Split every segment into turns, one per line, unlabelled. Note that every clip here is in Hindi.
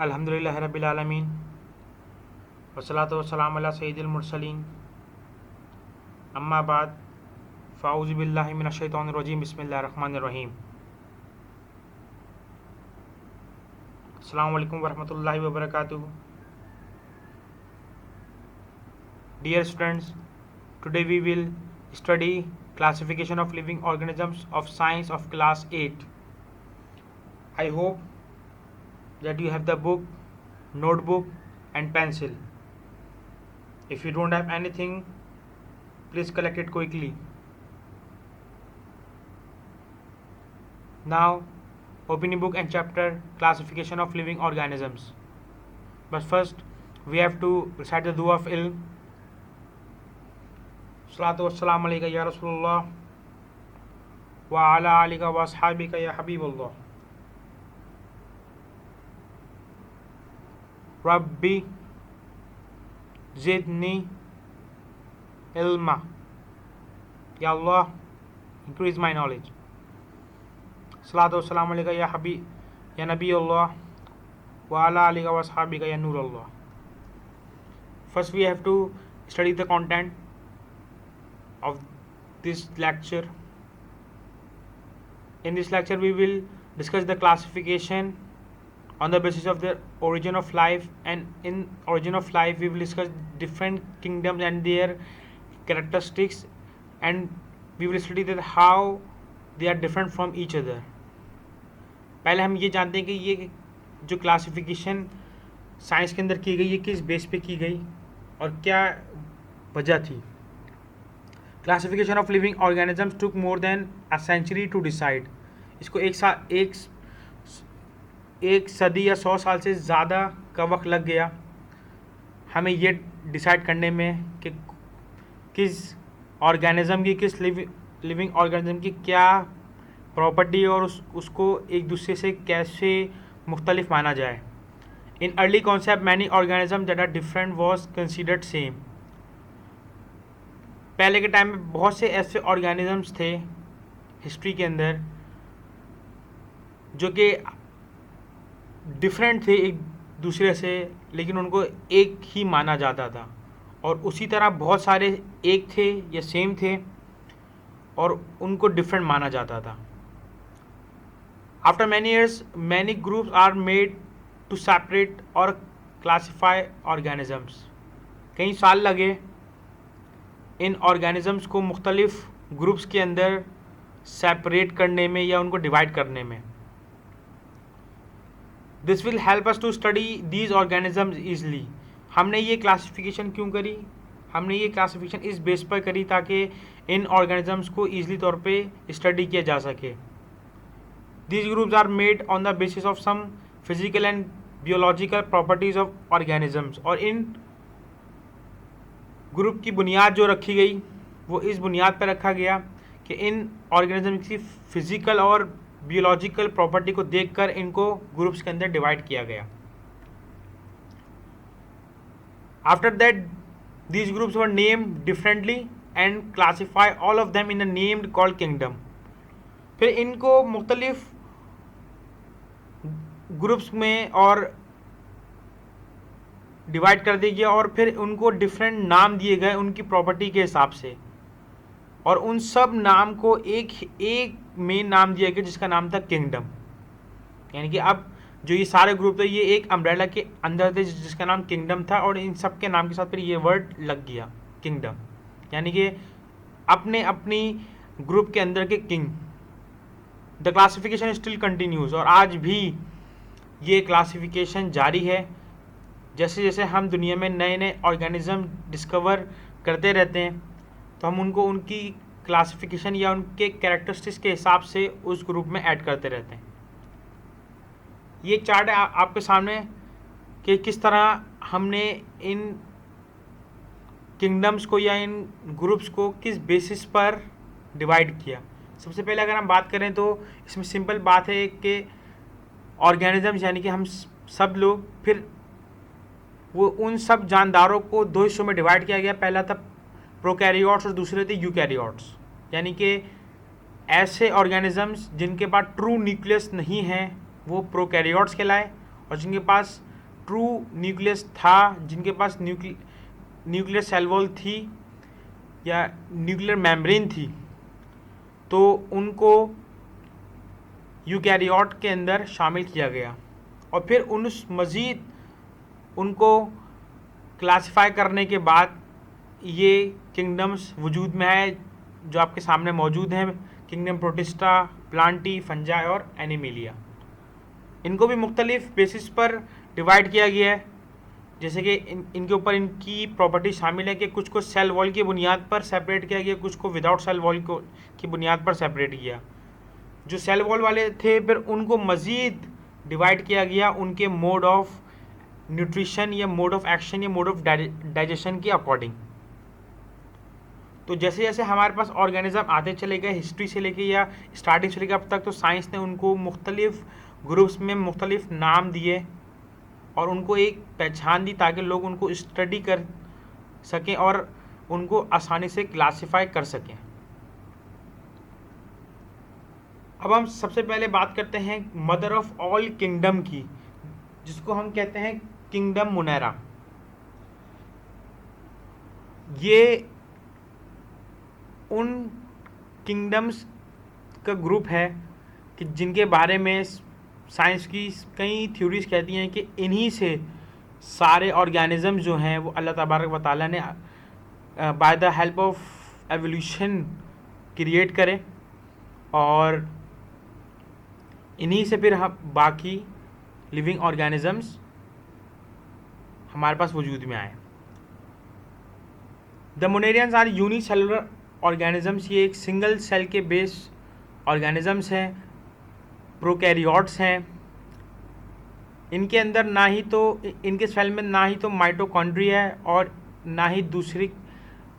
अल्हम्दुलिल्लाहि रब्बिल आलमीन वस्सलातु वस्सलामु अला सय्यिदिल मुरसलीन अम्मा बाद फ़ाऊज़ु बिल्लाहि मिनश शैतानिर रजीम बिस्मिल्लाहिर रहमानिर रहीम। अस्सलामु अलैकुम वरहमतुल्लाहि वबरकातुहू। Dear students, today we will study classification of living organisms of science of class 8. I hope that you have the book, notebook and pencil. If you don't have anything, please collect it quickly. Now, open your book and chapter classification of living organisms. But first, we have to recite the dua of ilm. Salatu wassalamu alayka ya Rasulullah wa ala alika wa ashabika ya Habibullah. Rabbi zidni ilma. Ya Allah, increase my knowledge. Salatu wassalamu alayka ya Habib ya Nabiullah wa ala alika wa ashabika ya Nurullah. First we have to study the content of this lecture. In this lecture we will discuss the classification on the basis of the origin of life, and in origin of life we will discuss different kingdoms and their characteristics, and we will study that how they are different from each other. पहले हम ये जानते हैं कि ये जो क्लासिफिकेशन साइंस के अंदर की गई ये किस बेस पे की गई और क्या वजह थी. Classification of living organisms took more than a century to decide. इसको एक सदी या 100 साल से ज़्यादा का वक्त लग गया हमें ये डिसाइड करने में कि किस ऑर्गेनिज़म की किस लिविंग ऑर्गेनिज़म की क्या प्रॉपर्टी और उसको एक दूसरे से कैसे मुख्तलिफ माना जाए. In early concept many organism that are different was considered same. पहले के टाइम में बहुत से ऐसे ऑर्गेनिजम्स थे हिस्ट्री के अंदर जो कि डिफरेंट थे एक दूसरे से, लेकिन उनको एक ही माना जाता था. और उसी तरह बहुत सारे एक थे या सेम थे और उनको डिफरेंट माना जाता था. After many years many groups are made to separate और क्लासीफाई ऑर्गेनिजम्स. कई साल लगे इन ऑर्गेनिजम्स को मुख्तलिफ ग्रुप्स के अंदर सेपरेट करने में या उनको डिवाइड करने में. This will help us to study these organisms easily. हमने ये क्लासिफिकेशन क्यों करी? हमने ये क्लासिफिकेशन इस बेस पर करी ताकि इन ऑर्गेनिजम्स को ईजली तौर पे स्टडी किया जा सके. These groups are made on the basis of some physical and biological properties of organisms. और इन ग्रुप की बुनियाद जो रखी गई वो इस बुनियाद पर रखा गया कि इन ऑर्गेनिज्म की फिजिकल और बियोलॉजिकल प्रॉपर्टी को देखकर इनको ग्रुप्स के अंदर डिवाइड किया गया. After that these groups were named differently and classify all of them in a named called kingdom. फिर इनको मुख्तलिफ ग्रुप्स में और डिवाइड कर दिया गया और फिर उनको डिफरेंट नाम दिए गए उनकी प्रॉपर्टी के हिसाब से. और उन सब नाम को एक मेन नाम दिया गया जिसका नाम था किंगडम. यानी कि अब जो ये सारे ग्रुप थे ये एक अम्ब्रेला के अंदर थे जिसका नाम किंगडम था, और इन सब के नाम के साथ फिर ये वर्ड लग गया किंगडम. यानी कि अपने अपनी ग्रुप के अंदर के king. The classification still continues. और आज भी ये क्लासिफिकेशन जारी है. जैसे जैसे हम दुनिया में नए नए ऑर्गेनिज्म डिस्कवर करते रहते हैं तो हम उनको उनकी क्लासिफिकेशन या उनके कैरेक्टरिस्टिक्स के हिसाब से उस ग्रुप में ऐड करते रहते हैं. ये चार्ट है आपके सामने कि किस तरह हमने इन किंगडम्स को या इन ग्रुप्स को किस बेसिस पर डिवाइड किया. सबसे पहले अगर हम बात करें तो इसमें सिंपल बात है कि ऑर्गेनिजम्स यानी कि हम सब लोग, फिर वो उन सब जानदारों को दो हिस्सों में डिवाइड किया गया. पहला था प्रोकैरियोट्स और दूसरे थे यूकैरियोट्स. यानी कि ऐसे ऑर्गेनिजम्स जिनके पास ट्रू न्यूक्लियस नहीं है वो प्रोकैरियोट्स कहलाए, और जिनके पास ट्रू न्यूक्लियस था, जिनके पास न्यूक्लियर सेल वॉल थी या न्यूक्लियर मेम्ब्रेन थी, तो उनको यूकैरियोट के अंदर शामिल किया गया और फिर मज़ीद उनको क्लासिफाई करने के बाद ये किंगडम्स वजूद में आए जो आपके सामने मौजूद हैं, किंगडम प्रोटिस्टा, प्लांटी, फंजाई और एनिमिलिया। इनको भी मुख्तलिफ बेसिस पर डिवाइड किया गया है, जैसे कि इनके ऊपर इनकी प्रॉपर्टी शामिल है कि कुछ को सेल वॉल की बुनियाद पर सेपरेट किया गया, कुछ को विदाउट सेल वॉल की बुनियाद पर सेपरेट किया। जो सेल वॉल वाले थे फिर उनको मज़ीद डिवाइड किया गया उनके मोड ऑफ न्यूट्रिशन या मोड ऑफ एक्शन या मोड ऑफ डाइजेशन के अकॉर्डिंग। तो जैसे जैसे हमारे पास ऑर्गेनिज्म आते चले गए हिस्ट्री से लेके या स्टार्टिंग से लेकर अब तक, तो साइंस ने उनको मुख्तलिफ ग्रुप्स में मुख्तलिफ नाम दिए और उनको एक पहचान दी ताकि लोग उनको स्टडी कर सकें और उनको आसानी से क्लासिफाई कर सकें। अब हम सबसे पहले बात करते हैं मदर ऑफ ऑल किंगडम की, जिसको हम कहते हैं किंगडम मुनेरा। ये उन किंगडम्स का ग्रुप है कि जिनके बारे में साइंस की कई थ्योरीज कहती हैं कि इन्हीं से सारे ऑर्गेनिज्म जो हैं वो अल्लाह तबारक व तआला ने by the help of evolution create करे और इन्हीं से फिर हम बाकी लिविंग ऑर्गेनिजम्स हमारे पास वजूद में आए। The monerans are unicellular organisms. ये एक सिंगल सेल के बेस ऑर्गेनिजम्स हैं, प्रोकैरियोट्स हैं। इनके अंदर ना ही तो इनके सेल में ना ही तो माइटोकॉन्ड्रिया है और ना ही दूसरी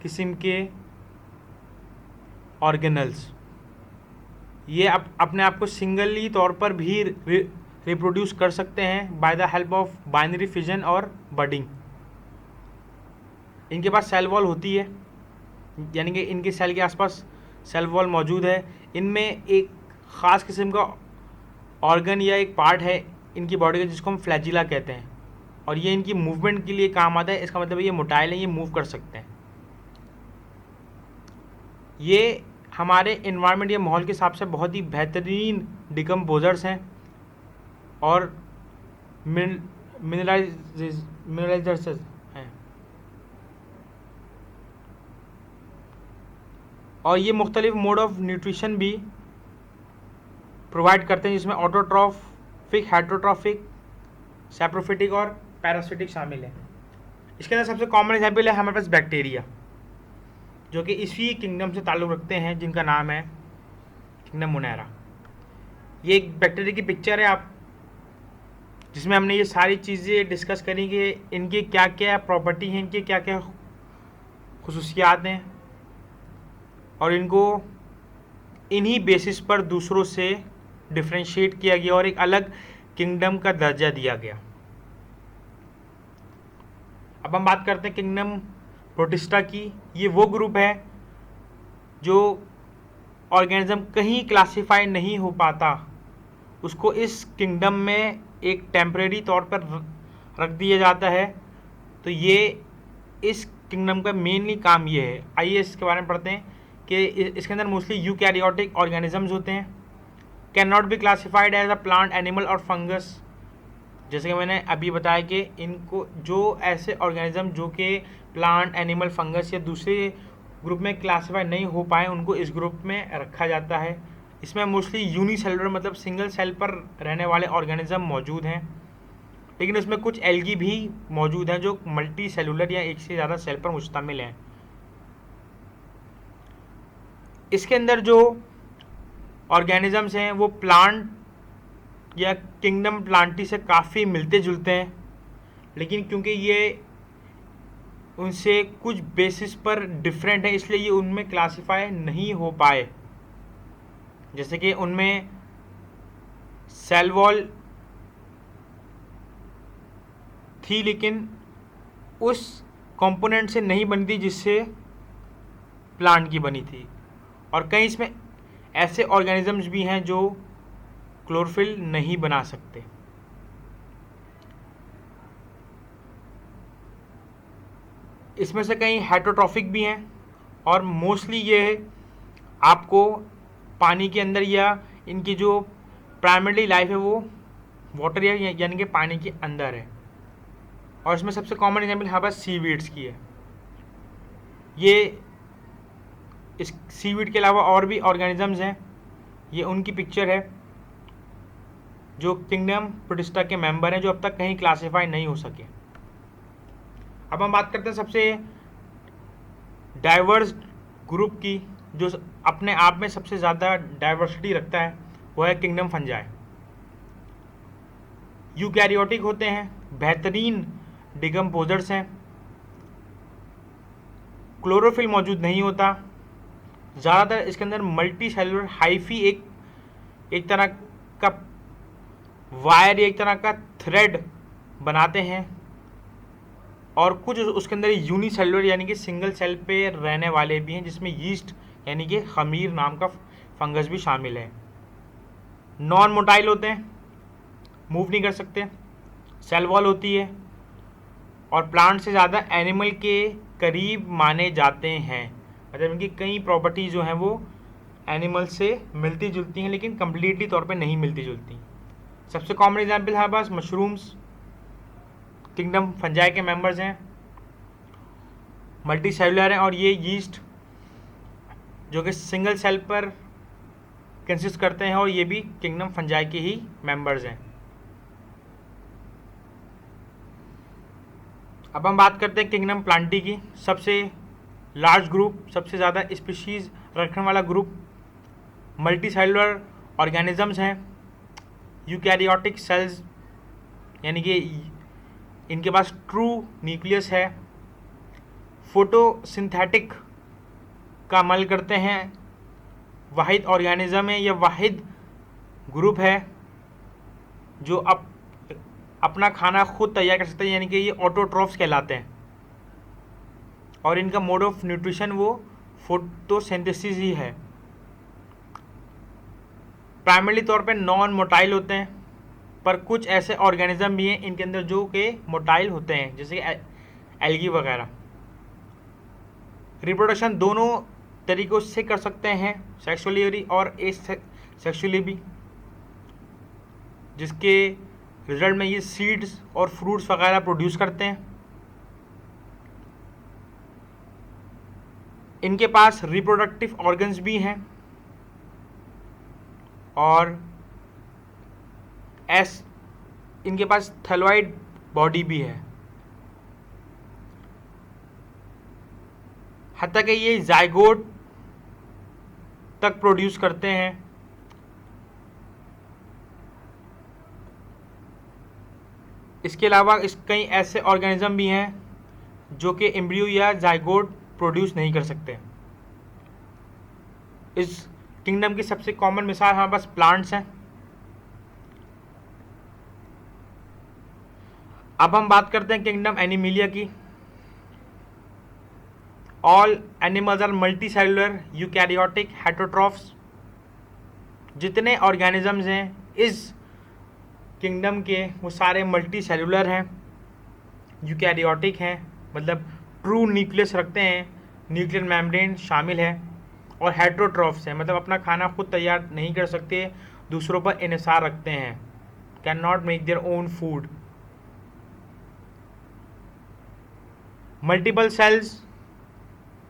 किस्म के ऑर्गेनल्स। ये अपने आप को सिंगली तौर पर भी रिप्रोड्यूस कर सकते हैं by the help of binary fission और बडिंग। इनके पास सेल वॉल होती है, यानी कि इनके सेल के आसपास सेल वॉल मौजूद है। इनमें एक ख़ास किस्म का ऑर्गन या एक पार्ट है इनकी बॉडी का जिसको हम फ्लैजिला कहते हैं और ये इनकी मूवमेंट के लिए काम आता है। इसका मतलब ये मोटाइल है, ये मूव कर सकते हैं। ये हमारे इन्वायरमेंट या माहौल के हिसाब से बहुत ही बेहतरीन डिकम्पोजर्स हैं और मिनरलाइजर्स हैं और ये मुख्तलिफ मोड ऑफ न्यूट्रिशन भी प्रोवाइड करते हैं, जिसमें ऑटोट्रॉफिक, हेटरोट्रॉफिक, सैप्रोफिटिक और पैरासिटिक शामिल है। इसके अंदर सबसे कॉमन एग्जाम्पल है हमारे पास बैक्टीरिया, जो कि इसी किंगडम से ताल्लुक़ रखते हैं, जिनका नाम है किंगडम मुनेरा। ये एक बैक्टीरिया की पिक्चर है आप, जिसमें हमने ये सारी चीज़ें डिस्कस करी कि इनकी क्या क्या प्रॉपर्टी हैं, इनकी क्या क्या खुसूसियात हैं और इनको इन्हीं बेसिस पर दूसरों से डिफ्रेंशिएट किया गया और एक अलग किंगडम का दर्जा दिया गया। अब हम बात करते हैं किंगडम प्रोटिस्टा की। ये वो ग्रुप है जो ऑर्गेनिज्म कहीं क्लासिफाई नहीं हो पाता, उसको इस किंगडम में एक टेम्परेरी तौर पर रख दिया जाता है। तो ये इस किंगडम का मेनली काम ये है। आइए इसके बारे में पढ़ते हैं कि इसके अंदर मोस्टली यूकैरियोटिक ऑर्गेनिजम्स होते हैं। Can not be classified as a plant, animal और फंगस। जैसे कि मैंने अभी बताया कि इनको जो ऐसे ऑर्गेनिज्म जो कि प्लांट, एनिमल, फंगस या दूसरे ग्रुप में क्लासिफाई नहीं हो पाए, उनको इस ग्रुप में रखा जाता है। इसमें मोस्टली यूनिसेलुलर मतलब सिंगल सेल पर रहने वाले ऑर्गेनिज्म मौजूद हैं, लेकिन उसमें कुछ एल्गी भी मौजूद हैं जो मल्टी सेलुलर या एक से ज़्यादा सेल पर मुश्तमिल हैं। इसके अंदर जो ऑर्गेनिजम्स हैं वो प्लांट या किंगडम प्लांटी से काफ़ी मिलते जुलते हैं, लेकिन क्योंकि ये उनसे कुछ बेसिस पर डिफरेंट है इसलिए ये उनमें क्लासिफाई नहीं हो पाए। जैसे कि उनमें सेल वॉल थी लेकिन उस कंपोनेंट से नहीं बनी थी जिससे प्लांट की बनी थी, और कई इसमें ऐसे ऑर्गेनिजम्स भी हैं जो क्लोरोफिल नहीं बना सकते। इसमें से कई हेटरोट्रॉफिक भी हैं और मोस्टली ये आपको पानी के अंदर या इनकी जो प्राइमरी लाइफ है वो वाटर यानी कि पानी के अंदर है। और इसमें सबसे कॉमन एग्जाम्पल हमारे पास सीवीड्स की है। ये इस सीवीड के अलावा और भी ऑर्गेनिजम्स हैं, ये उनकी पिक्चर है जो किंगडम प्रोटिस्टा के मेंबर हैं, जो अब तक कहीं क्लासीफाई नहीं हो सके। अब हम बात करते हैं सबसे डाइवर्स ग्रुप की, जो अपने आप में सबसे ज़्यादा डाइवर्सिटी रखता है, वो है किंगडम फंजाई। यूकैरियोटिक होते हैं, बेहतरीन डिकम्पोजर्स हैं, क्लोरोफिल मौजूद नहीं होता, ज़्यादातर इसके अंदर मल्टी सेलुलर हाइफी एक तरह का वायर, एक तरह का थ्रेड बनाते हैं, और कुछ उसके अंदर यूनिसेलुलर यानी कि सिंगल सेल पे रहने वाले भी हैं, जिसमें यीस्ट यानी कि खमीर नाम का फंगस भी शामिल है। नॉन मोटाइल होते हैं, मूव नहीं कर सकते, सेल वॉल होती है, और प्लांट से ज़्यादा एनिमल के करीब माने जाते हैं। मतलब इनकी कई प्रॉपर्टीज़ जो हैं वो एनिमल से मिलती जुलती हैं, लेकिन कम्प्लीटली तौर पे नहीं मिलती जुलती। सबसे कॉमन एग्जाम्पल हमारे पास मशरूम्स किंगडम फंजाई के मेंबर्स हैं, मल्टी सेलुलर हैं, और ये यीस्ट जो कि सिंगल सेल पर कंसिस्ट करते हैं, और ये भी किंगडम फंजाई के ही मेंबर्स हैं। अब हम बात करते हैं किंगडम प्लांटी की। सबसे लार्ज ग्रुप, सबसे ज़्यादा स्पीशीज़ रखने वाला ग्रुप मल्टी सेलुलर ऑर्गेनिजम्स हैं। यूकैरियोटिक सेल्स यानी कि इनके पास ट्रू न्यूक्लियस है, फोटोसिंथेटिक का अमल करते हैं, वाहिद ऑर्गेनिज्म है या वाहिद ग्रुप है जो अपना खाना खुद तैयार कर सकते हैं, यानी कि ये ऑटोट्रॉफ्स कहलाते हैं, और इनका मोड ऑफ न्यूट्रिशन वो फोटोसिंथेसिस ही है। प्राइमरी तौर पे नॉन मोटाइल होते हैं, पर कुछ ऐसे ऑर्गेनिज्म भी हैं इनके अंदर जो कि मोटाइल होते हैं, जैसे एल्गी वगैरह। रिप्रोडक्शन दोनों तरीक़ों से कर सकते हैं, सेक्सुअली और एसेक्सुअली भी, जिसके रिजल्ट में ये सीड्स और फ्रूट्स वगैरह प्रोड्यूस करते हैं। इनके पास रिप्रोडक्टिव ऑर्गन्स भी हैं, और इनके पास थैलॉइड बॉडी भी है। हत्ता कि ये जाइगोट तक प्रोड्यूस करते हैं। इसके अलावा कई ऐसे ऑर्गेनिज्म भी हैं जो कि एम्ब्रियो या जाइगोट प्रोड्यूस नहीं कर सकते। इस किंगडम की सबसे कॉमन मिसाल हमारे पास प्लांट्स हैं। अब हम बात करते हैं किंगडम एनिमिलिया की। All animals are multi cellular eukaryotic heterotrophs. जितने ऑर्गेनिजम्स हैं इस किंगडम के वो सारे मल्टी सेलुलर हैं, यूकैरियोटिक हैं, मतलब ट्रू न्यूक्लियस रखते हैं, न्यूक्लियर मेम्ब्रेन शामिल है, और हेटरोट्रॉफ्स हैं, मतलब अपना खाना खुद तैयार नहीं कर सकते, दूसरों पर इन्हिसार रखते हैं, can not make their own food. Multiple cells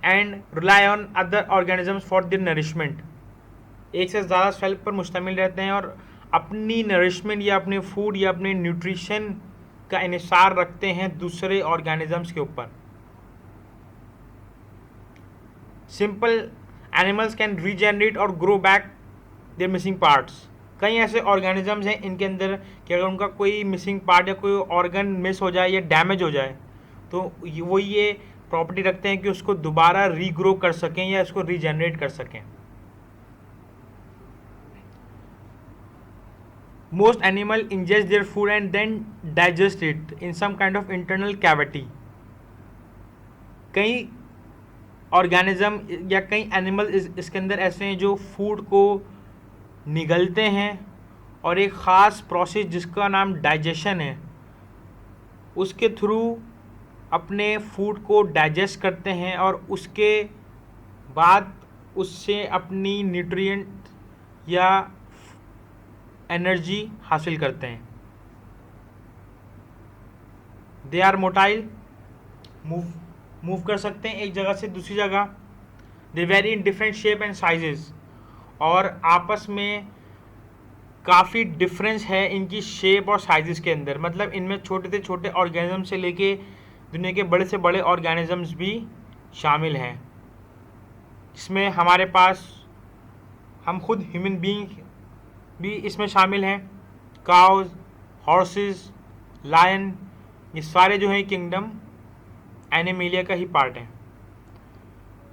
and rely on other organisms for their nourishment. एक से ज़्यादा सेल पर मुश्तमिल रहते हैं और अपनी नरिशमेंट या अपने फूड या अपने न्यूट्रिशन का इन्हिसार रखते हैं दूसरे ऑर्गेनिजम्स के ऊपर। सिंपल एनिमल्स कैन रीजनरेट और grow back their missing parts. कई ऐसे ऑर्गेनिजम्स हैं इनके अंदर कि अगर उनका कोई मिसिंग पार्ट या कोई ऑर्गन मिस हो जाए या डैमेज हो जाए तो वो ये प्रॉपर्टी रखते हैं कि उसको दोबारा रीग्रो कर सकें या इसको रीजनरेट कर सकें। Most animal ingest their food and then digest it in some kind of internal cavity. कई ऑर्गेनिज्म या कई एनिमल इसके अंदर ऐसे हैं जो फूड को निगलते हैं और एक ख़ास प्रोसेस जिसका नाम डाइजेशन है उसके थ्रू अपने फूड को डाइजेस्ट करते हैं और उसके बाद उससे अपनी न्यूट्रिएंट या एनर्जी हासिल करते हैं। दे आर मोटाइल, मूव कर सकते हैं एक जगह से दूसरी जगह। They vary in different shape and sizes, और आपस में काफ़ी डिफरेंस है इनकी शेप और साइजेस के अंदर। मतलब इनमें छोटे से छोटे ऑर्गेनिज्म से लेके दुनिया के बड़े से बड़े ऑर्गेनिजम्स भी शामिल हैं, जिसमें हमारे पास हम खुद ह्यूमन बीइंग भी इसमें शामिल हैं। काउज, हॉर्सेस, लायन, ये सारे जो हैं किंगडम एनिमलिया का ही पार्ट है।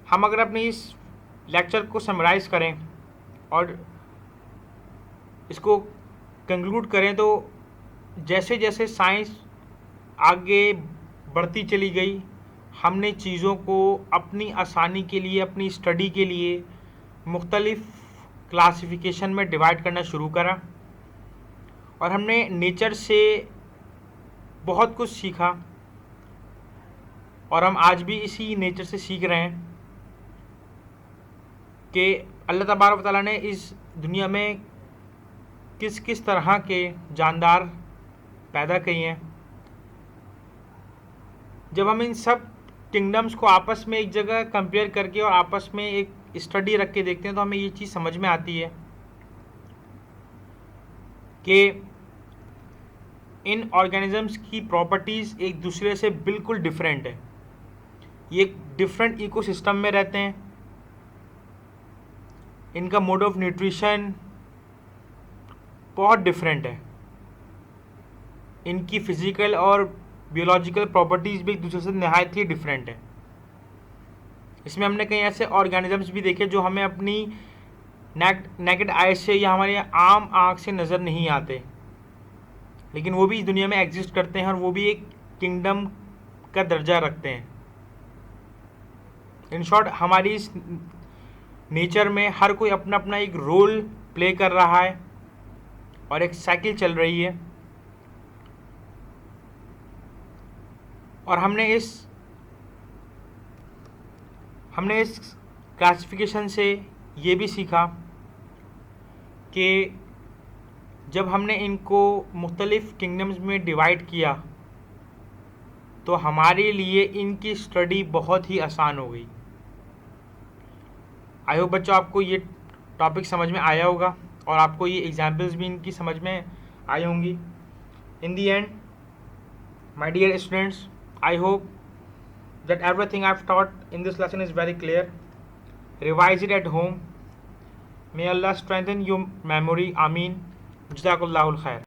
हम अगर अपने इस लेक्चर को समराइज़ करें और इसको कंक्लूड करें तो जैसे जैसे साइंस आगे बढ़ती चली गई, हमने चीज़ों को अपनी आसानी के लिए, अपनी स्टडी के लिए मुख्तलिफ क्लासिफिकेशन में डिवाइड करना शुरू करा, और हमने नेचर से बहुत कुछ सीखा, और हम आज भी इसी नेचर से सीख रहे हैं कि अल्लाह तबारक व तआला ने इस दुनिया में किस किस तरह के जानदार पैदा किए हैं। जब हम इन सब किंगडम्स को आपस में एक जगह कंपेयर करके और आपस में एक स्टडी रख के देखते हैं तो हमें ये चीज़ समझ में आती है कि इन ऑर्गेनिजम्स की प्रॉपर्टीज़ एक दूसरे से बिल्कुल डिफरेंट है। ये एक डिफरेंट इकोसिस्टम में रहते हैं, इनका मोड ऑफ न्यूट्रिशन बहुत डिफरेंट है, इनकी फिज़िकल और बियोलॉजिकल प्रॉपर्टीज़ भी एक दूसरे से नहायत ही डिफरेंट है। इसमें हमने कई ऐसे ऑर्गेनिजम्स भी देखे जो हमें अपनी नेकेड आई से या हमारे आम आँख से नज़र नहीं आते, लेकिन वो भी इस दुनिया में एग्जिस्ट करते हैं और वो भी एक किंगडम का दर्जा रखते हैं। इन शॉर्ट, हमारी इस नेचर में हर कोई अपना अपना एक रोल प्ले कर रहा है और एक साइकिल चल रही है, और हमने इस क्लासिफिकेशन से ये भी सीखा कि जब हमने इनको मुख्तलिफ़ किंगडम्स में डिवाइड किया तो हमारे लिए इनकी स्टडी बहुत ही आसान हो गई। आई होप बच्चों आपको ये टॉपिक समझ में आया होगा और आपको ये एग्जाम्पल्स भी इनकी समझ में आई होंगी। In the end, my dear students, I hope that everything I've taught in this lesson is very clear. Revise it at home. May Allah strengthen your memory. Ameen. Jazakullahul khair.